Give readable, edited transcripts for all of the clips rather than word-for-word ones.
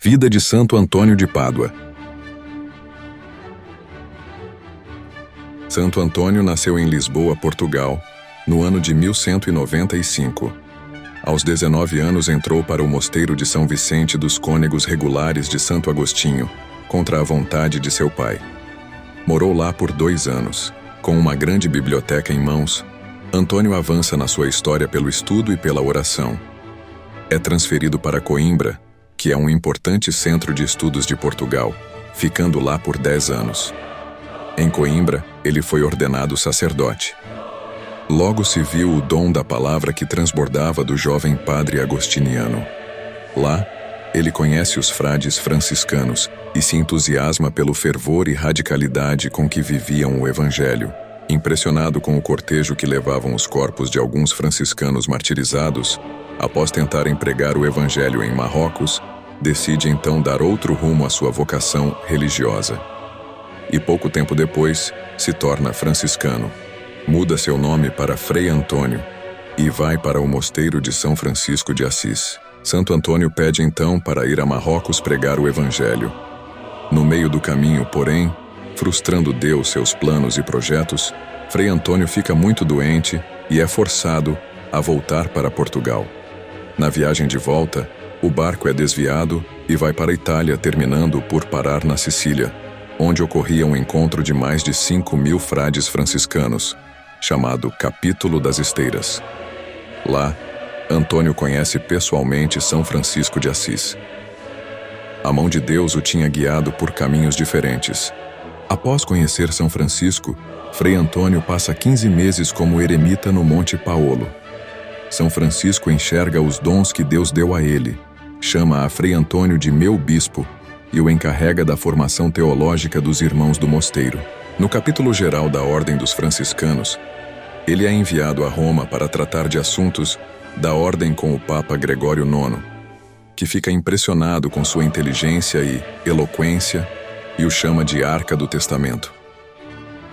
Vida de Santo Antônio de Pádua. Santo Antônio nasceu em Lisboa, Portugal, no ano de 1195. Aos 19 anos entrou para o mosteiro de São Vicente dos Cônegos Regulares de Santo Agostinho, contra a vontade de seu pai. Morou lá por 2 anos. Com uma grande biblioteca em mãos, Antônio avança na sua história pelo estudo e pela oração. É transferido para Coimbra, que é um importante centro de estudos de Portugal, ficando lá por 10 anos. Em Coimbra, ele foi ordenado sacerdote. Logo se viu o dom da palavra que transbordava do jovem padre agostiniano. Lá, ele conhece os frades franciscanos e se entusiasma pelo fervor e radicalidade com que viviam o evangelho. Impressionado com o cortejo que levavam os corpos de alguns franciscanos martirizados, após tentarem pregar o evangelho em Marrocos, decide então dar outro rumo à sua vocação religiosa. E pouco tempo depois, se torna franciscano. Muda seu nome para Frei Antônio e vai para o mosteiro de São Francisco de Assis. Santo Antônio pede então para ir a Marrocos pregar o evangelho. No meio do caminho, porém, frustrando Deus seus planos e projetos, Frei Antônio fica muito doente e é forçado a voltar para Portugal. Na viagem de volta, o barco é desviado e vai para a Itália, terminando por parar na Sicília, onde ocorria um encontro de mais de 5.000 frades franciscanos, chamado Capítulo das Esteiras. Lá, Antônio conhece pessoalmente São Francisco de Assis. A mão de Deus o tinha guiado por caminhos diferentes. Após conhecer São Francisco, Frei Antônio passa 15 meses como eremita no Monte Paolo. São Francisco enxerga os dons que Deus deu a ele, chama a Frei Antônio de meu bispo e o encarrega da formação teológica dos irmãos do mosteiro. No capítulo geral da Ordem dos Franciscanos, ele é enviado a Roma para tratar de assuntos da ordem com o Papa Gregório IX, que fica impressionado com sua inteligência e eloquência e o chama de Arca do Testamento.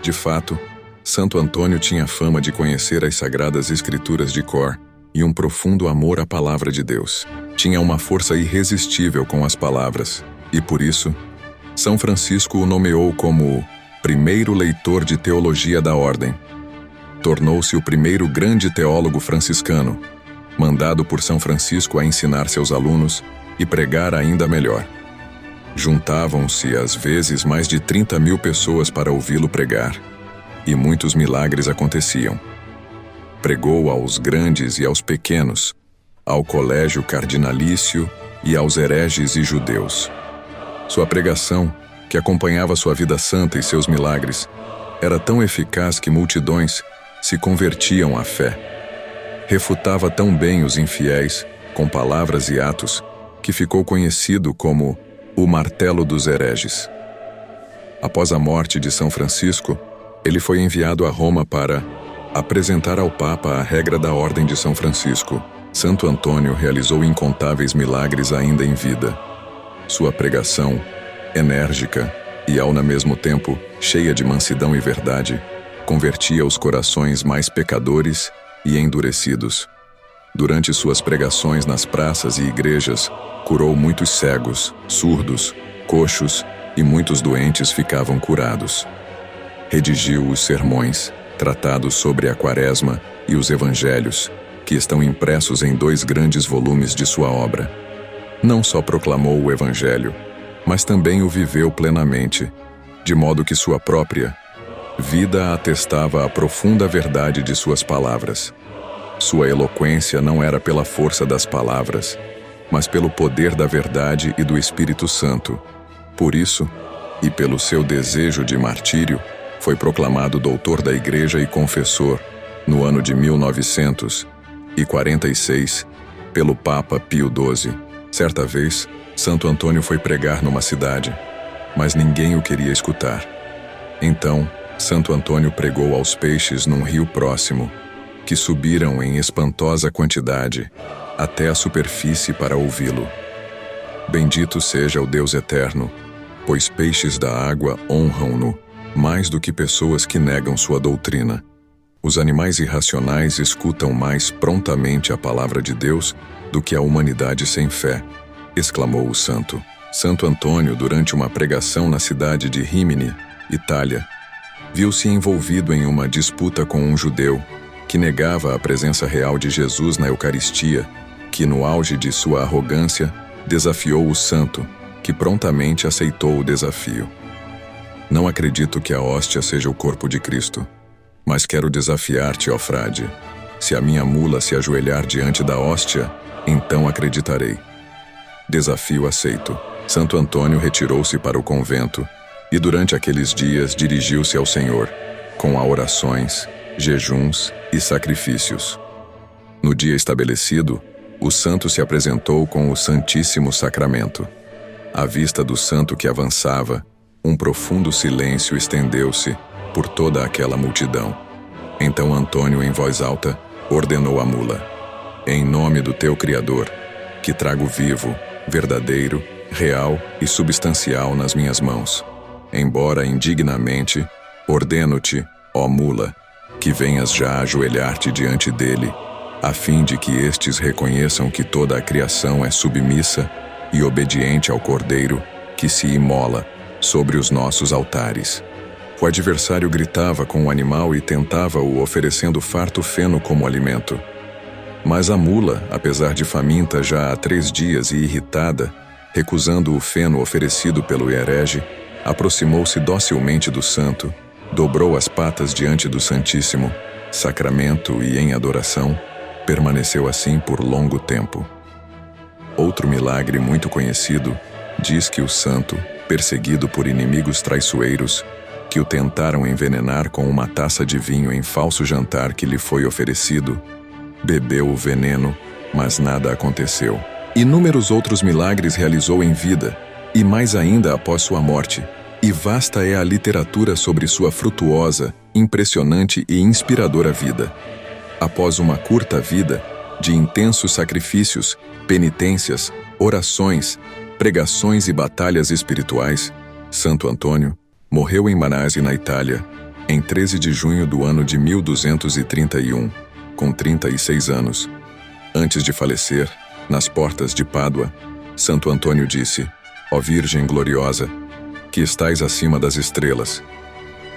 De fato, Santo Antônio tinha fama de conhecer as Sagradas Escrituras de cor e um profundo amor à Palavra de Deus. Tinha uma força irresistível com as palavras, e por isso, São Francisco o nomeou como o primeiro leitor de teologia da ordem. Tornou-se o primeiro grande teólogo franciscano, mandado por São Francisco a ensinar seus alunos e pregar ainda melhor. Juntavam-se, às vezes, mais de 30.000 pessoas para ouvi-lo pregar, e muitos milagres aconteciam. Pregou aos grandes e aos pequenos, ao colégio cardinalício e aos hereges e judeus. Sua pregação, que acompanhava sua vida santa e seus milagres, era tão eficaz que multidões se convertiam à fé. Refutava tão bem os infiéis, com palavras e atos, que ficou conhecido como o martelo dos hereges. Após a morte de São Francisco, ele foi enviado a Roma para apresentar ao Papa a regra da Ordem de São Francisco. Santo Antônio realizou incontáveis milagres ainda em vida. Sua pregação, enérgica e ao mesmo tempo cheia de mansidão e verdade, convertia os corações mais pecadores e endurecidos. Durante suas pregações nas praças e igrejas, curou muitos cegos, surdos, coxos e muitos doentes ficavam curados. Redigiu os sermões, tratados sobre a Quaresma e os Evangelhos, que estão impressos em 2 grandes volumes de sua obra. Não só proclamou o Evangelho, mas também o viveu plenamente, de modo que sua própria vida atestava a profunda verdade de suas palavras. Sua eloquência não era pela força das palavras, mas pelo poder da verdade e do Espírito Santo. Por isso, e pelo seu desejo de martírio, foi proclamado doutor da Igreja e confessor, no ano de 1946, pelo Papa Pio XII. Certa vez, Santo Antônio foi pregar numa cidade, mas ninguém o queria escutar. Então, Santo Antônio pregou aos peixes num rio próximo, que subiram em espantosa quantidade até a superfície para ouvi-lo. Bendito seja o Deus eterno, pois peixes da água honram-no mais do que pessoas que negam sua doutrina. Os animais irracionais escutam mais prontamente a palavra de Deus do que a humanidade sem fé, exclamou o santo. Santo Antônio, durante uma pregação na cidade de Rimini, Itália, viu-se envolvido em uma disputa com um judeu que negava a presença real de Jesus na Eucaristia, que, no auge de sua arrogância, desafiou o santo, que prontamente aceitou o desafio. Não acredito que a hóstia seja o corpo de Cristo, mas quero desafiar-te, ó frade. Se a minha mula se ajoelhar diante da hóstia, então acreditarei. Desafio aceito. Santo Antônio retirou-se para o convento e durante aqueles dias dirigiu-se ao Senhor, com orações, jejuns e sacrifícios. No dia estabelecido, o santo se apresentou com o Santíssimo Sacramento. À vista do santo que avançava, um profundo silêncio estendeu-se por toda aquela multidão. Então Antônio, em voz alta, ordenou à mula: em nome do teu Criador, que trago vivo, verdadeiro, real e substancial nas minhas mãos. Embora indignamente, ordeno-te, ó mula, que venhas já ajoelhar-te diante dele, a fim de que estes reconheçam que toda a criação é submissa e obediente ao Cordeiro que se imola sobre os nossos altares. O adversário gritava com o animal e tentava-o oferecendo farto feno como alimento. Mas a mula, apesar de faminta já há 3 dias e irritada, recusando o feno oferecido pelo herege, aproximou-se docilmente do santo, dobrou as patas diante do Santíssimo Sacramento e, em adoração, permaneceu assim por longo tempo. Outro milagre muito conhecido diz que o santo, perseguido por inimigos traiçoeiros, que o tentaram envenenar com uma taça de vinho em falso jantar que lhe foi oferecido, bebeu o veneno, mas nada aconteceu. Inúmeros outros milagres realizou em vida, e mais ainda após sua morte, e vasta é a literatura sobre sua frutuosa, impressionante e inspiradora vida. Após uma curta vida, de intensos sacrifícios, penitências, orações, pregações e batalhas espirituais, Santo Antônio morreu em Manasi, na Itália, em 13 de junho do ano de 1231, com 36 anos. Antes de falecer, nas portas de Pádua, Santo Antônio disse: ó Virgem gloriosa, que estais acima das estrelas.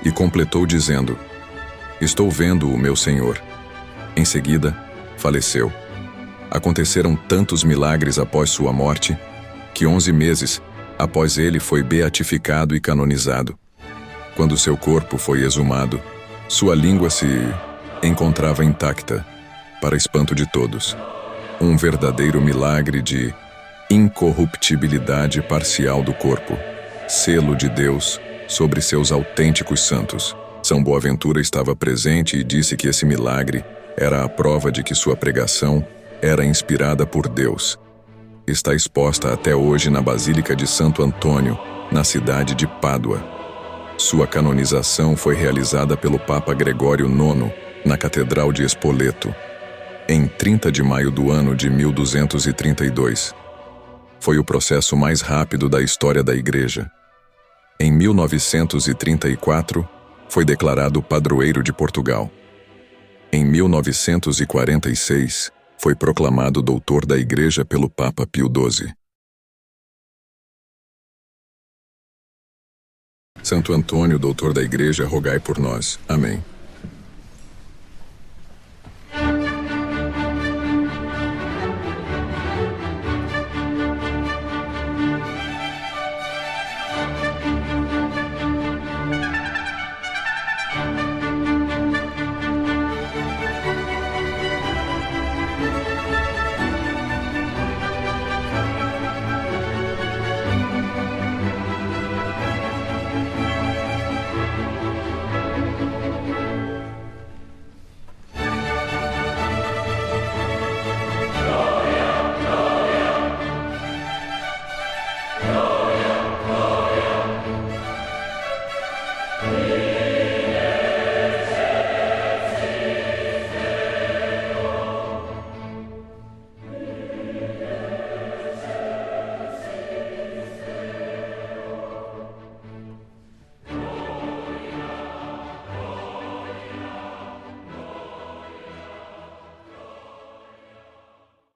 E completou dizendo: estou vendo o meu Senhor. Em seguida, faleceu. Aconteceram tantos milagres após sua morte, que 11 meses após ele foi beatificado e canonizado. Quando seu corpo foi exumado, sua língua se encontrava intacta, para espanto de todos. Um verdadeiro milagre de incorruptibilidade parcial do corpo, selo de Deus sobre seus autênticos santos. São Boaventura estava presente e disse que esse milagre era a prova de que sua pregação era inspirada por Deus. Está exposta até hoje na Basílica de Santo Antônio, na cidade de Pádua. Sua canonização foi realizada pelo Papa Gregório IX, na Catedral de Spoleto, em 30 de maio do ano de 1232. Foi o processo mais rápido da história da Igreja. Em 1934, foi declarado padroeiro de Portugal. Em 1946, foi proclamado doutor da Igreja pelo Papa Pio XII. Santo Antônio, doutor da Igreja, rogai por nós. Amém.